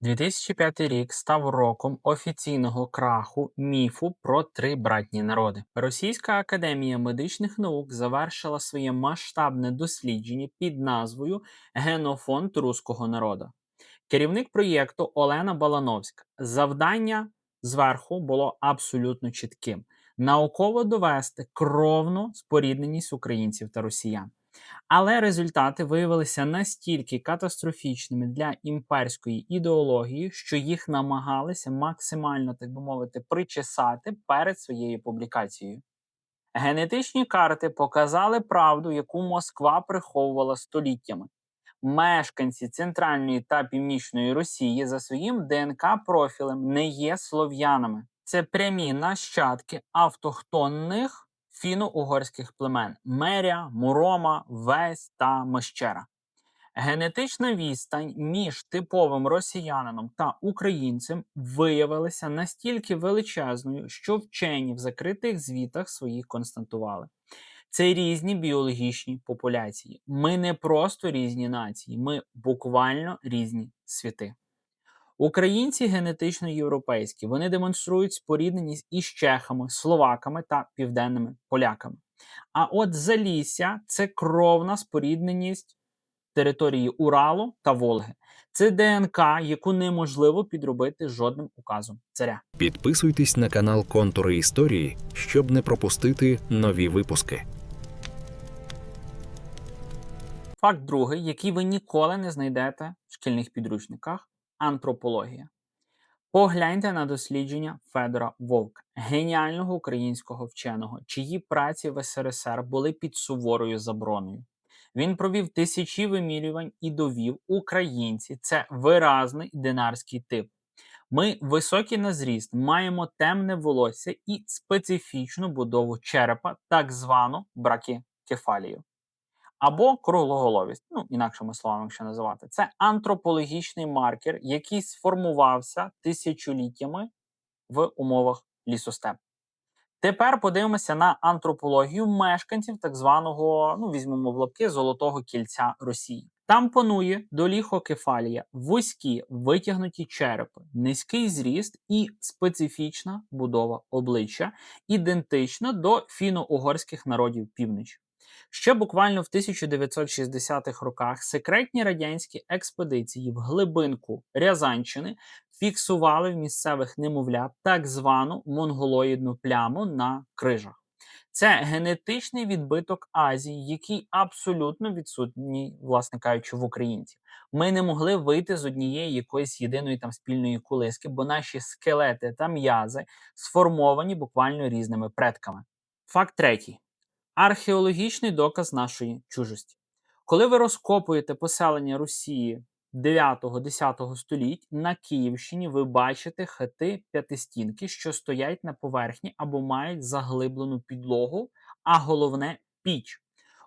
2005 рік став роком офіційного краху міфу про три братні народи. Російська академія медичних наук завершила своє масштабне дослідження під назвою Генофонд руського народу. Керівник проєкту Олена Балановська. Завдання зверху було абсолютно чітким: науково довести кровну спорідненість українців та росіян. Але результати виявилися настільки катастрофічними для імперської ідеології, що їх намагалися максимально, так би мовити, причесати перед своєю публікацією. Генетичні карти показали правду, яку Москва приховувала століттями. Мешканці Центральної та Північної Росії за своїм ДНК-профілем не є слов'янами. Це прямі нащадки автохтонних фіно-угорських племен Меря, Мурома, Весь та Мещера. Генетична відстань між типовим росіянином та українцем виявилася настільки величезною, що вчені в закритих звітах своїх констатували. Це різні біологічні популяції. Ми не просто різні нації, ми буквально різні світи. Українці генетично європейські, вони демонструють спорідненість із чехами, словаками та південними поляками. А от Залісся – це кровна спорідненість території Уралу та Волги. Це ДНК, яку неможливо підробити жодним указом царя. Підписуйтесь на канал Контури історії, щоб не пропустити нові випуски. Факт другий, який ви ніколи не знайдете в шкільних підручниках – антропологія. Погляньте на дослідження Федора Вовка, геніального українського вченого, чиї праці в СРСР були під суворою забороною. Він провів тисячі вимірювань і довів: українці – це виразний динарський тип. Ми високі на зріст, маємо темне волосся і специфічну будову черепа, так звану бракікефалію. Або круглоголовість, інакшими словами, якщо називати. Це антропологічний маркер, який сформувався тисячоліттями в умовах лісостепу. Тепер подивимося на антропологію мешканців так званого, візьмемо в лапки, золотого кільця Росії. Там панує доліхокефалія, вузькі витягнуті черепи, низький зріст і специфічна будова обличчя, ідентична до фіно-угорських народів півночі. Ще буквально в 1960-х роках секретні радянські експедиції в глибинку Рязанщини фіксували в місцевих немовлят так звану монголоїдну пляму на крижах. Це генетичний відбиток Азії, який абсолютно відсутній, власне кажучи, в українців. Ми не могли вийти з однієї якоїсь єдиної там спільної кулиски, бо наші скелети та м'язи сформовані буквально різними предками. Факт третій. Археологічний доказ нашої чужості. Коли ви розкопуєте поселення Росії 9-10 століть, на Київщині ви бачите хати п'ятистінки, що стоять на поверхні або мають заглиблену підлогу, а головне – піч.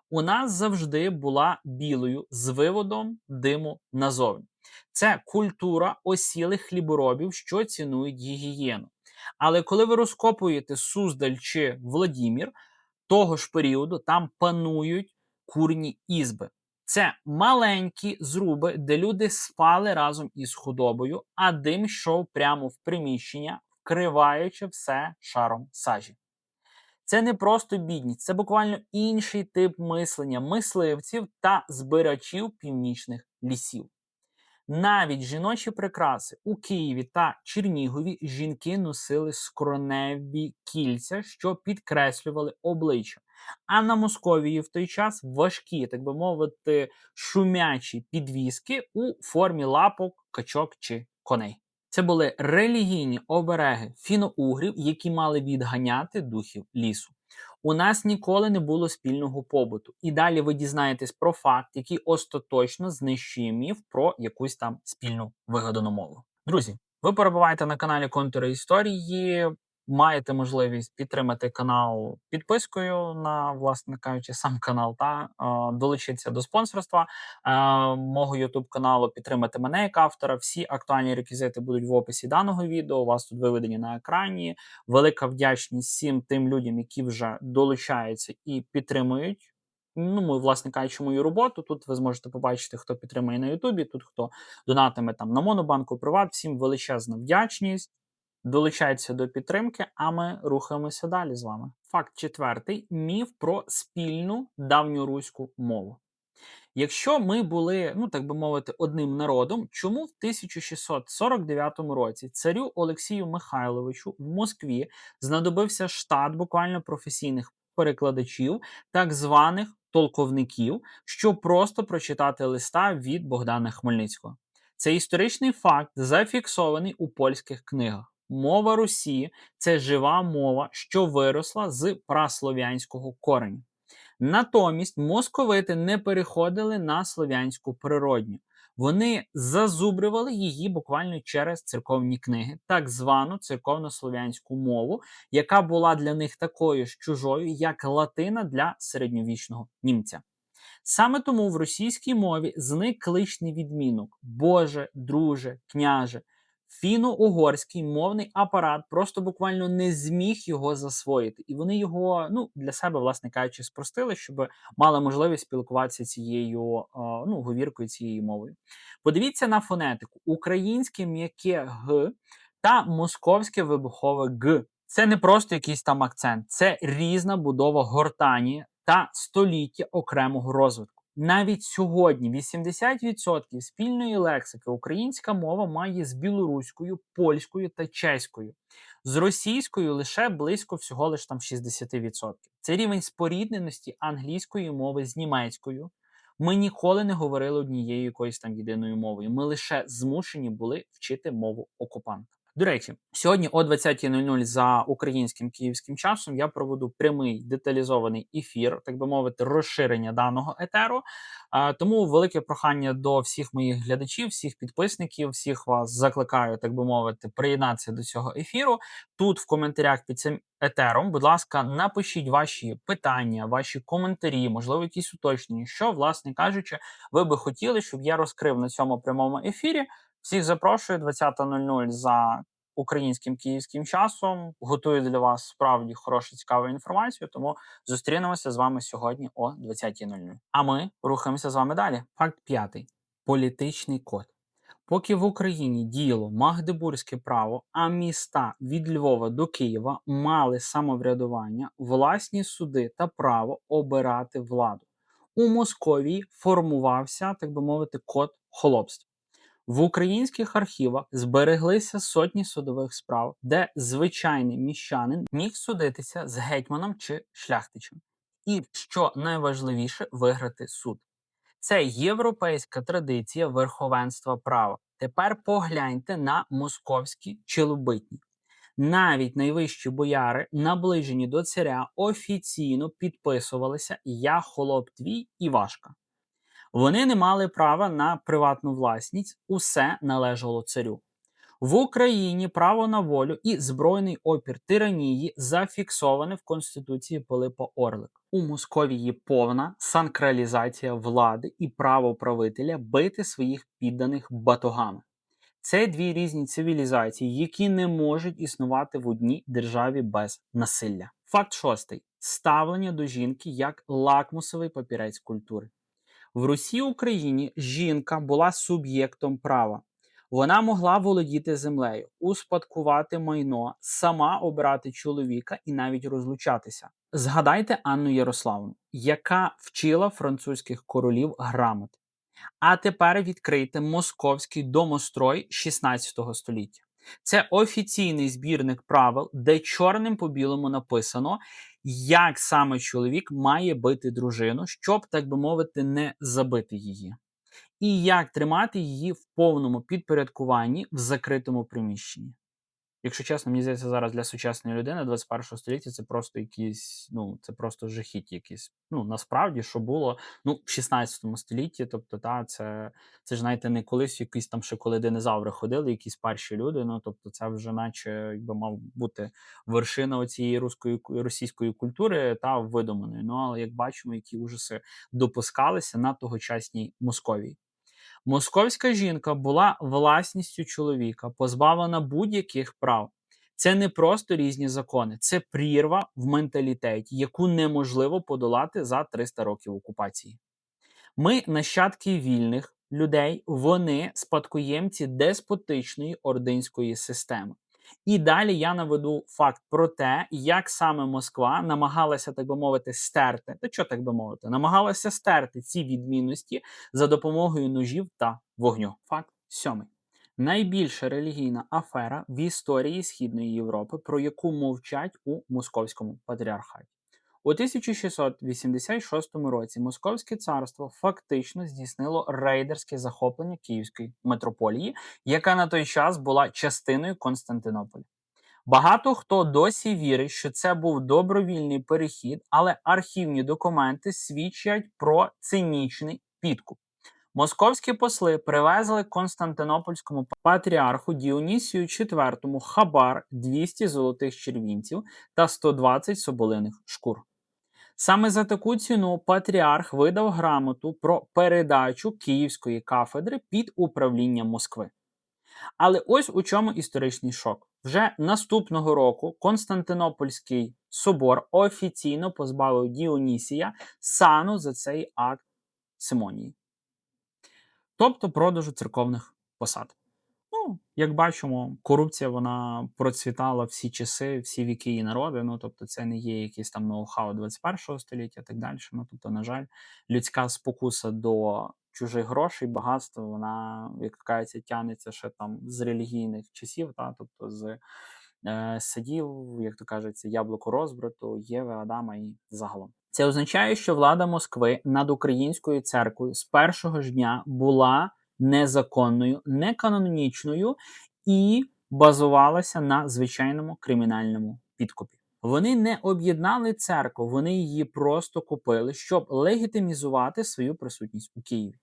У нас завжди була білою з виводом диму назовні. Це культура осілих хліборобів, що цінують гігієну. Але коли ви розкопуєте Суздаль чи Владімір, того ж періоду там панують курні ізби. Це маленькі зруби, де люди спали разом із худобою, а дим йшов прямо в приміщення, вкриваючи все шаром сажі. Це не просто бідність, це буквально інший тип мислення мисливців та збирачів північних лісів. Навіть жіночі прикраси у Києві та Чернігові жінки носили скроневі кільця, що підкреслювали обличчя. А на Московії в той час важкі, так би мовити, шумячі підвіски у формі лапок, качок чи коней. Це були релігійні обереги фіно-угрів, які мали відганяти духів лісу. У нас ніколи не було спільного побуту. І далі ви дізнаєтесь про факт, який остаточно знищує міф про якусь там спільну вигадану мову. Друзі, ви перебуваєте на каналі Контури історії. Маєте можливість підтримати канал підпискою на, власне кажучи, сам канал та долучитися до спонсорства мого YouTube каналу, підтримати мене як автора. Всі актуальні реквізити будуть в описі даного відео. У вас тут виведені на екрані. Велика вдячність всім тим людям, які вже долучаються і підтримують Ну, власне кажучи, мою роботу. Тут ви зможете побачити, хто підтримує на Ютубі, тут хто донатиме там на Монобанку, Приват. Всім величезна вдячність. Долучайтеся до підтримки, а ми рухаємося далі з вами. Факт четвертий. Міф про спільну давньоруську мову. Якщо ми були, ну так би мовити, одним народом, чому в 1649 році царю Олексію Михайловичу в Москві знадобився штат буквально професійних перекладачів, так званих толковників, щоб просто прочитати листа від Богдана Хмельницького? Це історичний факт, зафіксований у польських книгах. Мова Русі це жива мова, що виросла з праслов'янського кореню. Натомість московити не переходили на слов'янську природню. Вони зазубрювали її буквально через церковні книги, так звану церковно-слов'янську мову, яка була для них такою ж чужою, як латина для середньовічного німця. Саме тому в російській мові зник кличний відмінок Боже, друже, княже. Фіно-угорський мовний апарат просто буквально не зміг його засвоїти. І вони його, ну, для себе, власне кажучи, спростили, щоб мали можливість спілкуватися цією говіркою, цією мовою. Подивіться на фонетику: українське м'яке Г та московське вибухове Г. Це не просто якийсь там акцент, це різна будова гортані та століття окремого розвитку. Навіть сьогодні 80% спільної лексики українська мова має з білоруською, польською та чеською. З російською лише близько всього лиш там 60%. Це рівень спорідненості англійської мови з німецькою. Ми ніколи не говорили однією якоюсь там єдиною мовою. Ми лише змушені були вчити мову окупанта. До речі, сьогодні о 20:00 за українським київським часом я проведу прямий деталізований ефір, так би мовити, розширення даного етеру. Тому велике прохання до всіх моїх глядачів, всіх підписників, всіх вас закликаю, так би мовити, приєднатися до цього ефіру. Тут в коментарях під цим етером, будь ласка, напишіть ваші питання, ваші коментарі, можливо, якісь уточнення, що, власне кажучи, ви би хотіли, щоб я розкрив на цьому прямому ефірі. Всіх запрошую 20:00 за українським київським часом. Готую для вас справді хорошу, цікаву інформацію, тому зустрінемося з вами сьогодні о 20:00. А ми рухаємося з вами далі. Факт п'ятий. Політичний код. Поки в Україні діяло Магдебурзьке право, а міста від Львова до Києва мали самоврядування, власні суди та право обирати владу. У Московії формувався, так би мовити, код холопства. В українських архівах збереглися сотні судових справ, де звичайний міщанин міг судитися з гетьманом чи шляхтичем. І, що найважливіше, виграти суд. Це європейська традиція верховенства права. Тепер погляньте на московські челобитні. Навіть найвищі бояри, наближені до царя, офіційно підписувалися «Я холоп твій, Івашка». Вони не мали права на приватну власність, усе належало царю. В Україні право на волю і збройний опір тиранії зафіксоване в Конституції Пилипа Орлика. У Московії повна санкралізація влади і право правителя бити своїх підданих батогами. Це дві різні цивілізації, які не можуть існувати в одній державі без насилля. Факт шостий. Ставлення до жінки як лакмусовий папірець культури. В Русі Україні жінка була суб'єктом права. Вона могла володіти землею, успадкувати майно, сама обирати чоловіка і навіть розлучатися. Згадайте Анну Ярославну, яка вчила французьких королів грамоти. А тепер відкрийте московський домострой 16 століття. Це офіційний збірник правил, де чорним по білому написано, як саме чоловік має бити дружину, щоб, так би мовити, не забити її. І як тримати її в повному підпорядкуванні в закритому приміщенні. Якщо чесно, мені здається, зараз для сучасної людини 21 століття це просто якісь, це просто жахіть якісь. Насправді, що було, в 16 столітті, тобто, це ж, знаєте, не колись якісь там ще коли динозаври ходили, якісь перші люди, тобто це вже наче, якби мав бути вершина оцієї російської культури та видуманої. Але, як бачимо, які ужаси допускалися на тогочасній Московії. Московська жінка була власністю чоловіка, позбавлена будь-яких прав. Це не просто різні закони, це прірва в менталітеті, яку неможливо подолати за 300 років окупації. Ми нащадки вільних людей, вони спадкоємці деспотичної ординської системи. І далі я наведу факт про те, як саме Москва намагалася, так би мовити, стерти, та що так би мовити, намагалася стерти ці відмінності за допомогою ножів та вогню. Факт 7. Найбільша релігійна афера в історії Східної Європи, про яку мовчать у Московському патріархаті. У 1686 році Московське царство фактично здійснило рейдерське захоплення Київської митрополії, яка на той час була частиною Константинополя. Багато хто досі вірить, що це був добровільний перехід, але архівні документи свідчать про цинічний підкуп. Московські посли привезли Константинопольському патріарху Діонісію IV хабар 200 золотих червінців та 120 соболиних шкур. Саме за таку ціну патріарх видав грамоту про передачу Київської кафедри під управління Москви. Але ось у чому історичний шок. Вже наступного року Константинопольський собор офіційно позбавив Діонісія сану за цей акт симонії. Тобто продажу церковних посад. Ну, як бачимо, корупція вона процвітала всі часи, всі віки і народи. Ну, тобто, це не є якийсь там ноу-хау 21 століття і так далі. Ну, тобто, на жаль, людська спокуса до чужих грошей, багатства, вона, як кажеться, тягнеться ще там з релігійних часів, тобто з садів, як то кажеться, яблуко розбрату, Єви, Адама і загалом. Це означає, що влада Москви над українською церквою з першого ж дня була незаконною, неканонічною і базувалася на звичайному кримінальному підкупі. Вони не об'єднали церкву, вони її просто купили, щоб легітимізувати свою присутність у Києві.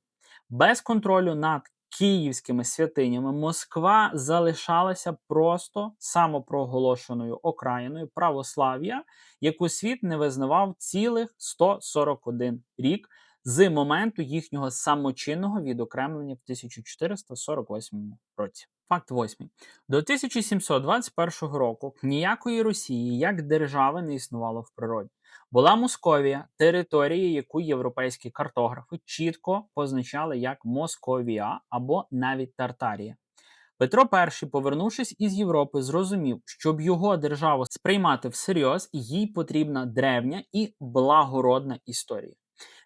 Без контролю над київськими святинями Москва залишалася просто самопроголошеною окраїною православ'я, яку світ не визнавав цілих 141 рік з моменту їхнього самочинного відокремлення в 1448 році. Факт 8. До 1721 року ніякої Росії як держави не існувало в природі. Була Московія, територія, яку європейські картографи чітко позначали як Московія або навіть Тартарія. Петро І, повернувшись із Європи, зрозумів, щоб його державу сприймати всерйоз, їй потрібна древня і благородна історія.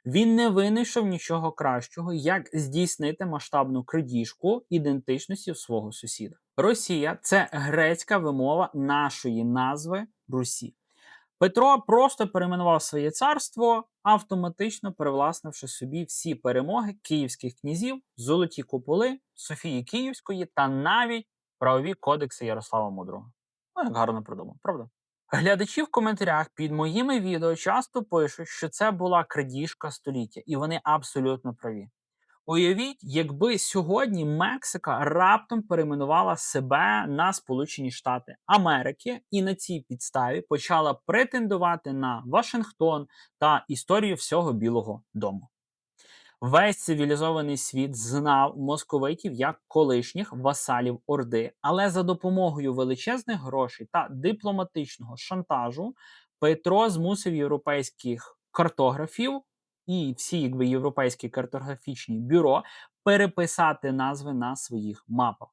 Він не винайшов нічого кращого, як здійснити масштабну крадіжку ідентичності свого сусіда. Росія – це грецька вимова нашої назви Русі. Петро просто перейменував своє царство, автоматично привласнивши собі всі перемоги київських князів, золоті куполи, Софії Київської та навіть правові кодекси Ярослава Мудрого. Ну, як гарно придумав, правда? Глядачі в коментарях під моїми відео часто пишуть, що це була крадіжка століття, і вони абсолютно праві. Уявіть, якби сьогодні Мексика раптом перейменувала себе на Сполучені Штати Америки і на цій підставі почала претендувати на Вашингтон та історію всього Білого дому. Весь цивілізований світ знав московитів як колишніх васалів Орди, але за допомогою величезних грошей та дипломатичного шантажу Петро змусив європейських картографів і всі європейські картографічні бюро переписати назви на своїх мапах.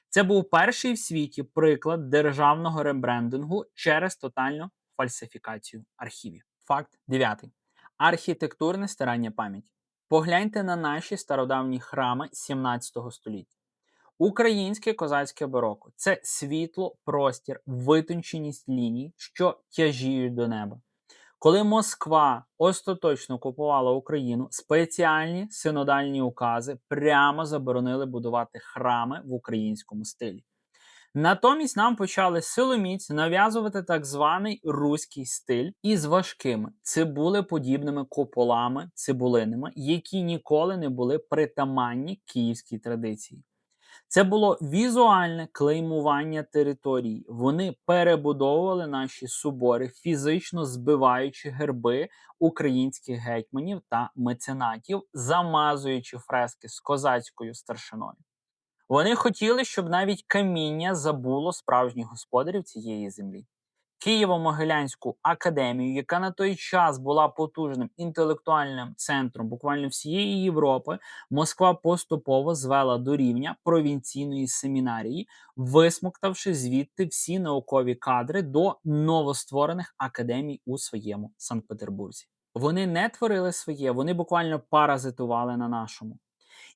Це був перший в світі приклад державного ребрендингу через тотальну фальсифікацію архівів. Факт 9. Архітектурне стирання пам'яті. Погляньте на наші стародавні храми 17 століття. Українське козацьке бароко – це світло, простір, витонченість ліній, що тяжіють до неба. Коли Москва остаточно окупувала Україну, спеціальні синодальні укази прямо заборонили будувати храми в українському стилі. Натомість нам почали силоміць нав'язувати так званий руський стиль із важкими цибулеподібними куполами, цибулинами, які ніколи не були притаманні київській традиції. Це було візуальне клеймування території. Вони перебудовували наші собори, фізично збиваючи герби українських гетьманів та меценатів, замазуючи фрески з козацькою старшиною. Вони хотіли, щоб навіть каміння забуло справжніх господарів цієї землі. Києво-Могилянську академію, яка на той час була потужним інтелектуальним центром буквально всієї Європи, Москва поступово звела до рівня провінційної семінарії, висмоктавши звідти всі наукові кадри до новостворених академій у своєму Санкт-Петербурзі. Вони не творили своє, вони буквально паразитували на нашому.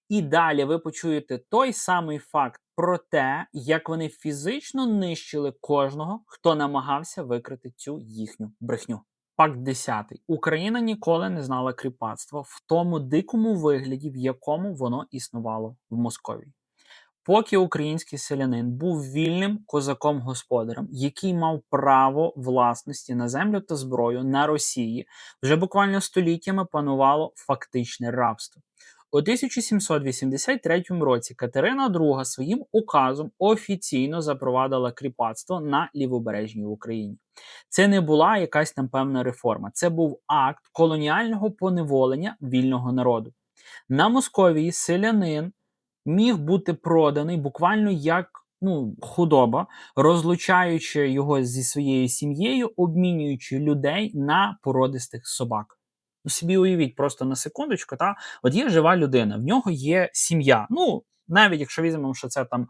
І далі ви почуєте той самий факт про те, як вони фізично нищили кожного, хто намагався викрити цю їхню брехню. Факт 10. Україна ніколи не знала кріпацтва в тому дикому вигляді, в якому воно існувало в Московії. Поки український селянин був вільним козаком-господарем, який мав право власності на землю та зброю на Росії, вже буквально століттями панувало фактичне рабство. У 1783 році Катерина II своїм указом офіційно запровадила кріпацтво на лівобережній Україні. Це не була якась там певна реформа, це був акт колоніального поневолення вільного народу. На Московії селянин міг бути проданий буквально як худоба, розлучаючи його зі своєю сім'єю, обмінюючи людей на породистих собак. Собі уявіть просто на секундочку, от є жива людина, в нього є сім'я. Навіть якщо візьмемо, що це там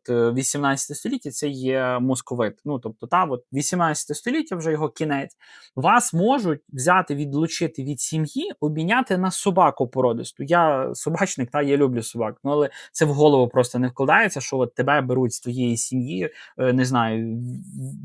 18 століття, це є московит. Тобто, 18 століття вже його кінець. Вас можуть взяти, відлучити від сім'ї, обміняти на собаку породисту. Я собачник, я люблю собак, але це в голову просто не вкладається, що от тебе беруть з твоєї сім'ї, не знаю,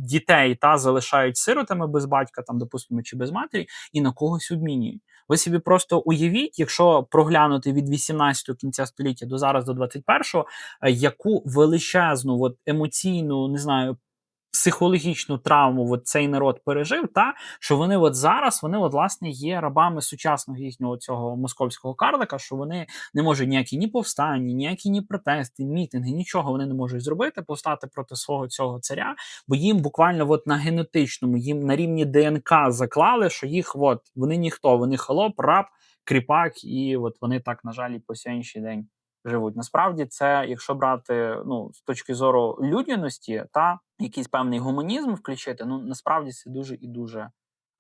дітей залишають сиротами без батька, допустимо, чи без матері, і на когось обмінюють. Ви собі просто уявіть, якщо проглянути від 18-го кінця століття до зараз, до 21-го, яку величезну емоційну, не знаю, психологічну травму цей народ пережив, що вони зараз, власне, є рабами сучасного їхнього цього московського карлика, що вони не можуть ніякі ні повстання, ніякі протести, мітинги, нічого вони не можуть зробити, повстати проти свого цього царя, бо їм буквально на генетичному, їм на рівні ДНК заклали, що їх вони ніхто, вони холоп, раб, кріпак, і вони так, на жаль, і по сьогоднішній день живуть. Насправді це, якщо брати з точки зору людяності та якийсь певний гуманізм включити, насправді це дуже і дуже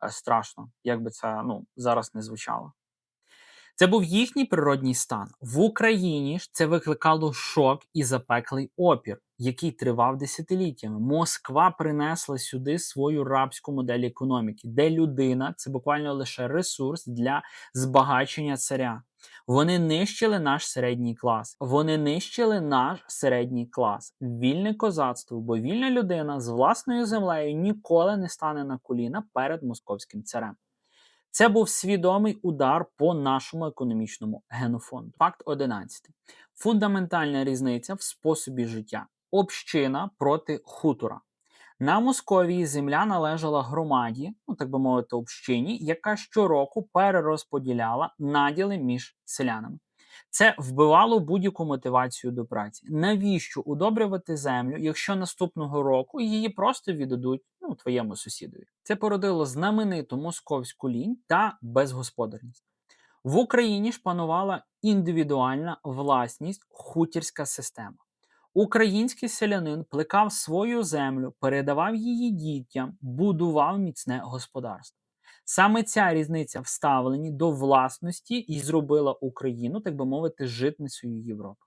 страшно, як би це зараз не звучало. Це був їхній природній стан. В Україні ж це викликало шок і запеклий опір, який тривав десятиліттями. Москва принесла сюди свою рабську модель економіки, де людина – це буквально лише ресурс для збагачення царя. Вони нищили наш середній клас. Вільне козацтво, бо вільна людина з власною землею ніколи не стане на коліна перед московським царем. Це був свідомий удар по нашому економічному генофонду. Факт 11. Фундаментальна різниця в способі життя. Община проти хутора. На Московії земля належала громаді, так би мовити, общині, яка щороку перерозподіляла наділи між селянами. Це вбивало будь-яку мотивацію до праці. Навіщо удобрювати землю, якщо наступного року її просто віддадуть твоєму сусідові? Це породило знамениту московську лінь та безгосподарність. В Україні ж панувала індивідуальна власність, хутірська система. Український селянин плекав свою землю, передавав її дітям, будував міцне господарство. Саме ця різниця в ставленні до власності і зробила Україну, так би мовити, житницею Європи.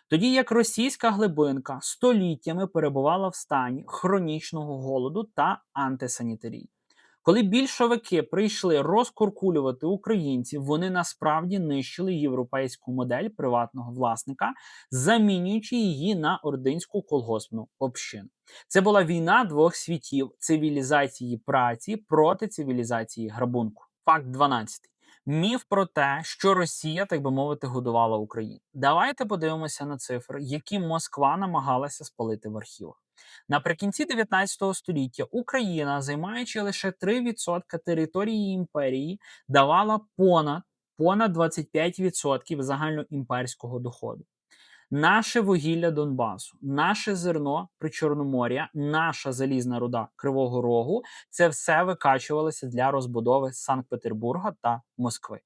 Тоді як російська глибинка століттями перебувала в стані хронічного голоду та антисанітарії. Коли більшовики прийшли розкуркулювати українців, вони насправді нищили європейську модель приватного власника, замінюючи її на ординську колгоспну общину. Це була війна двох світів – цивілізації праці проти цивілізації грабунку. Факт 12. Міф про те, що Росія, так би мовити, годувала Україну. Давайте подивимося на цифри, які Москва намагалася спалити в архівах. Наприкінці 19 століття Україна, займаючи лише 3% території імперії, давала понад 25% загальноімперського доходу. Наше вугілля Донбасу, наше зерно Причорномор'я, наша залізна руда Кривого Рогу – це все викачувалося для розбудови Санкт-Петербурга та Москви.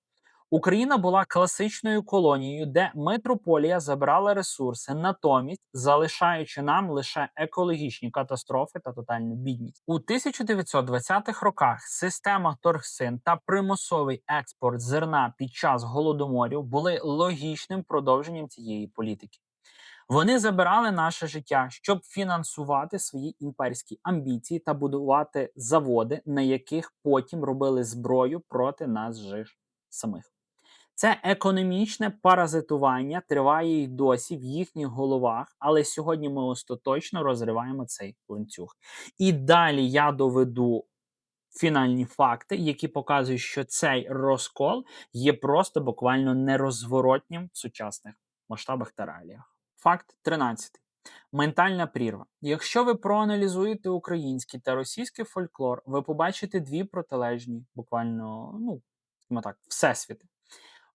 Україна була класичною колонією, де метрополія забирала ресурси, натомість залишаючи нам лише екологічні катастрофи та тотальну бідність. У 1920-х роках система торгсин та примусовий експорт зерна під час голодоморів були логічним продовженням цієї політики. Вони забирали наше життя, щоб фінансувати свої імперські амбіції та будувати заводи, на яких потім робили зброю проти нас же ж самих. Це економічне паразитування триває й досі в їхніх головах, але сьогодні ми остаточно розриваємо цей ланцюг. І далі я доведу фінальні факти, які показують, що цей розкол є просто буквально нерозворотнім в сучасних масштабах та реаліях. Факт 13. Ментальна прірва. Якщо ви проаналізуєте український та російський фольклор, ви побачите дві протилежні, буквально, скажімо так, всесвіти.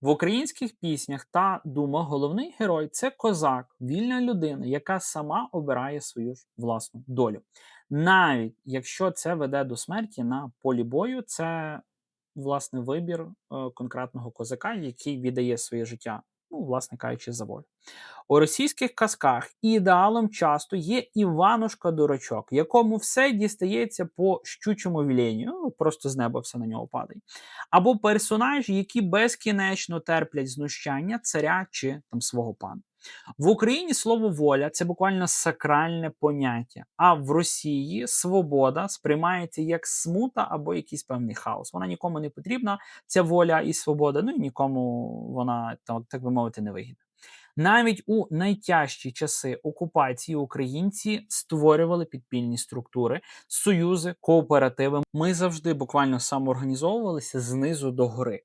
В українських піснях та думах головний герой це козак, вільна людина, яка сама обирає свою ж власну долю. Навіть якщо це веде до смерті на полі бою, це власне вибір конкретного козака, який віддає своє життя, власне кажучи, за волю. У російських казках ідеалом часто є Іванушка-дурачок, якому все дістається по щучому веленню, просто з неба все на нього падає. Або персонажі, які безкінечно терплять знущання царя чи там свого пана. В Україні слово воля це буквально сакральне поняття, а в Росії свобода сприймається як смута або якийсь певний хаос. Вона нікому не потрібна, ця воля і свобода, і нікому вона, так би мовити, не вигідна. Навіть у найтяжчі часи окупації українці створювали підпільні структури, союзи, кооперативи. Ми завжди буквально самоорганізовувалися знизу до гори.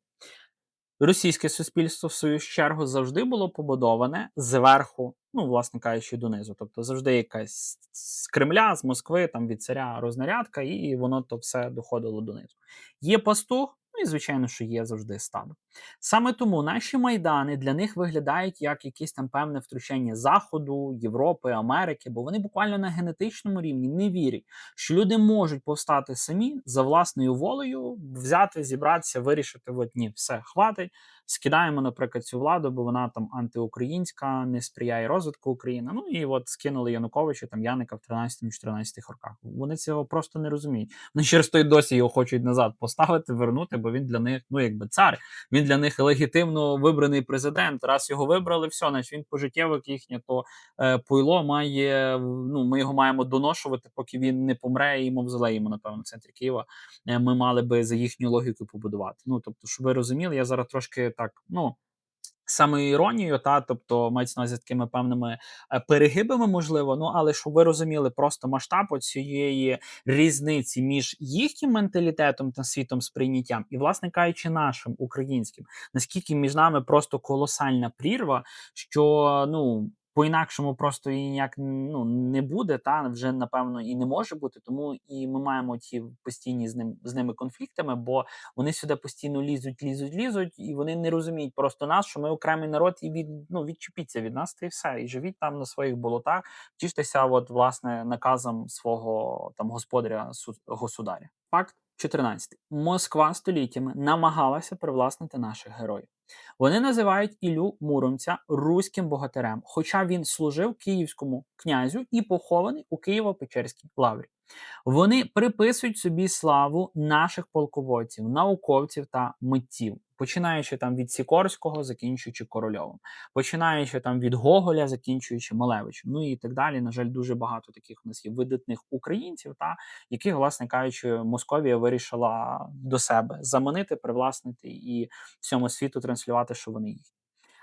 Російське суспільство, в свою чергу, завжди було побудоване зверху, власне кажучи, донизу. Тобто завжди якась з Кремля, з Москви, там від царя рознарядка, і воно то все доходило донизу. Є пастух, і, звичайно, що є завжди стадо. Саме тому наші майдани для них виглядають як якесь там певне втручання Заходу, Європи, Америки, бо вони буквально на генетичному рівні не вірять, що люди можуть повстати самі за власною волею, взяти, зібратися, вирішити, ні, все, хватить, скидаємо, наприклад, цю владу, бо вона там антиукраїнська, не сприяє розвитку України. І скинули Януковича, Яника в 13-14 роках. Вони цього просто не розуміють. Вони через той досі його хочуть назад поставити, вернути, бо він для них, цар. Він для них легітимно вибраний президент. Раз його вибрали, все, значить він пожиттєвик їхнє, то Пуйло має, ми його маємо доношувати, поки він не помре, і мавзолеємо, напевно, в центрі Києва ми мали би за їхню логіку побудувати. Тобто, щоб ви розуміли, я зараз трошки так, саме іронією, тобто мається на увазі такими певними перегибами, можливо, але щоб ви розуміли просто масштаб цієї різниці між їхнім менталітетом та світом сприйняттям і, власне кажучи, нашим українським. Наскільки між нами просто колосальна прірва, що, по-інакшому просто і ніяк не буде, вже, напевно, і не може бути, тому і ми маємо ті постійні з ними конфліктами, бо вони сюди постійно лізуть, і вони не розуміють просто нас, що ми окремий народ, і відчепіться від нас, та і все, і живіть там на своїх болотах, тіштеся, власне, наказом свого там господаря, государя. Факт 14. Москва століттями намагалася привласнити наших героїв. Вони називають Іллю Муромця руським богатирем, хоча він служив київському князю і похований у Києво-Печерській лаврі. Вони приписують собі славу наших полководців, науковців та митців, починаючи від Сікорського, закінчуючи Корольовим, починаючи від Гоголя, закінчуючи Малевичем, і так далі. На жаль, дуже багато таких у нас є видатних українців, яких, власне кажучи, Московія вирішила до себе заманити, привласнити і всьому світу транслювати, що вони їх.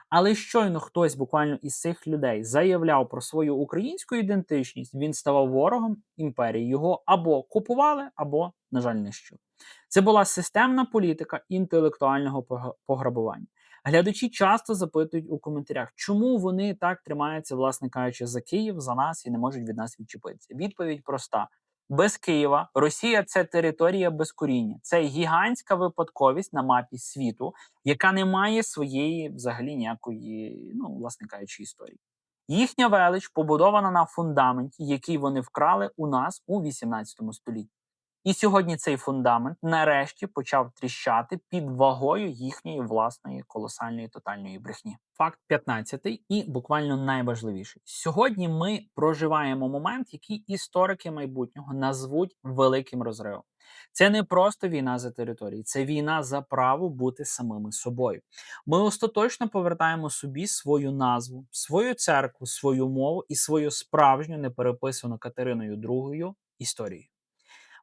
Але щойно хтось буквально із цих людей заявляв про свою українську ідентичність, він ставав ворогом імперії. Його або купували, або, на жаль, нищили. Це була системна політика інтелектуального пограбування. Глядачі часто запитують у коментарях, чому вони так тримаються, власне кажучи, за Київ, за нас і не можуть від нас відчепитися. Відповідь проста. Без Києва Росія – це територія без коріння. Це гігантська випадковість на мапі світу, яка не має своєї взагалі ніякої, власне кажучи, історії. Їхня велич побудована на фундаменті, який вони вкрали у нас у 18 столітті. І сьогодні цей фундамент нарешті почав тріщати під вагою їхньої власної колосальної тотальної брехні. Факт 15 і буквально найважливіший. Сьогодні ми проживаємо момент, який історики майбутнього назвуть великим розривом. Це не просто війна за території, це війна за право бути самими собою. Ми остаточно повертаємо собі свою назву, свою церкву, свою мову і свою справжню непереписану Катериною II історію.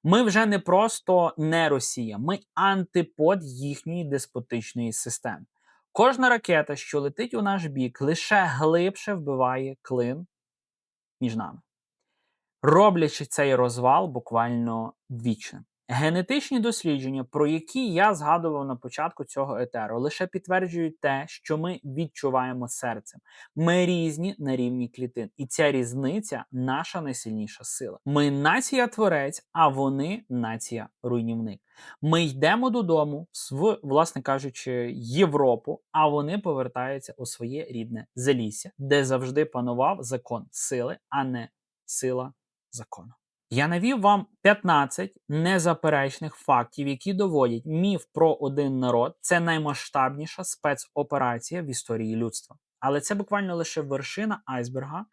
Ми вже не просто не Росія, ми антипод їхньої деспотичної системи. Кожна ракета, що летить у наш бік, лише глибше вбиває клин між нами, роблячи цей розвал буквально вічним. Генетичні дослідження, про які я згадував на початку цього етеру, лише підтверджують те, що ми відчуваємо серцем. Ми різні на рівні клітин, і ця різниця наша найсильніша сила. Ми нація-творець, а вони нація-руйнівник. Ми йдемо додому в, власне кажучи, Європу, а вони повертаються у своє рідне Залісся, де завжди панував закон сили, а не сила закону. Я навів вам 15 незаперечних фактів, які доводять міф про один народ – це наймасштабніша спецоперація в історії людства. Але це буквально лише вершина айсберга.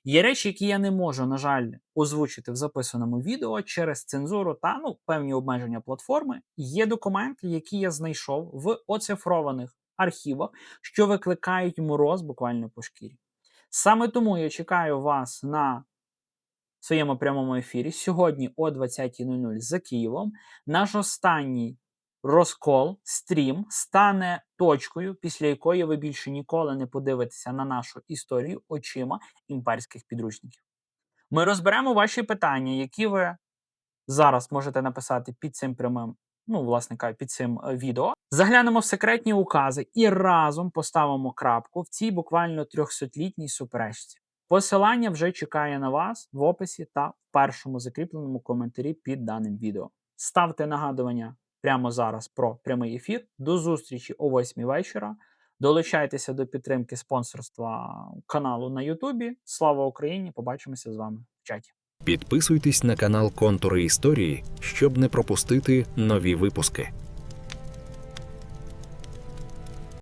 Є речі, які я не можу, на жаль, озвучити в записаному відео через цензуру та певні обмеження платформи. Є документи, які я знайшов в оцифрованих архівах, що викликають мороз буквально по шкірі. Саме тому я чекаю вас на своєму прямому ефірі сьогодні о 20:00 за Києвом. Наш останній розкол, стрім стане точкою, після якої ви більше ніколи не подивитеся на нашу історію очима імперських підручників. Ми розберемо ваші питання, які ви зараз можете написати під цим прямим, власне кажучи, під цим відео. Заглянемо в секретні укази і разом поставимо крапку в цій буквально 300-літній суперечці. Посилання вже чекає на вас в описі та в першому закріпленому коментарі під даним відео. Ставте нагадування прямо зараз про прямий ефір. До зустрічі о 8 вечора. Долучайтеся до підтримки спонсорства каналу на Ютубі. Слава Україні! Побачимося з вами в чаті. Підписуйтесь на канал Контури історії, щоб не пропустити нові випуски.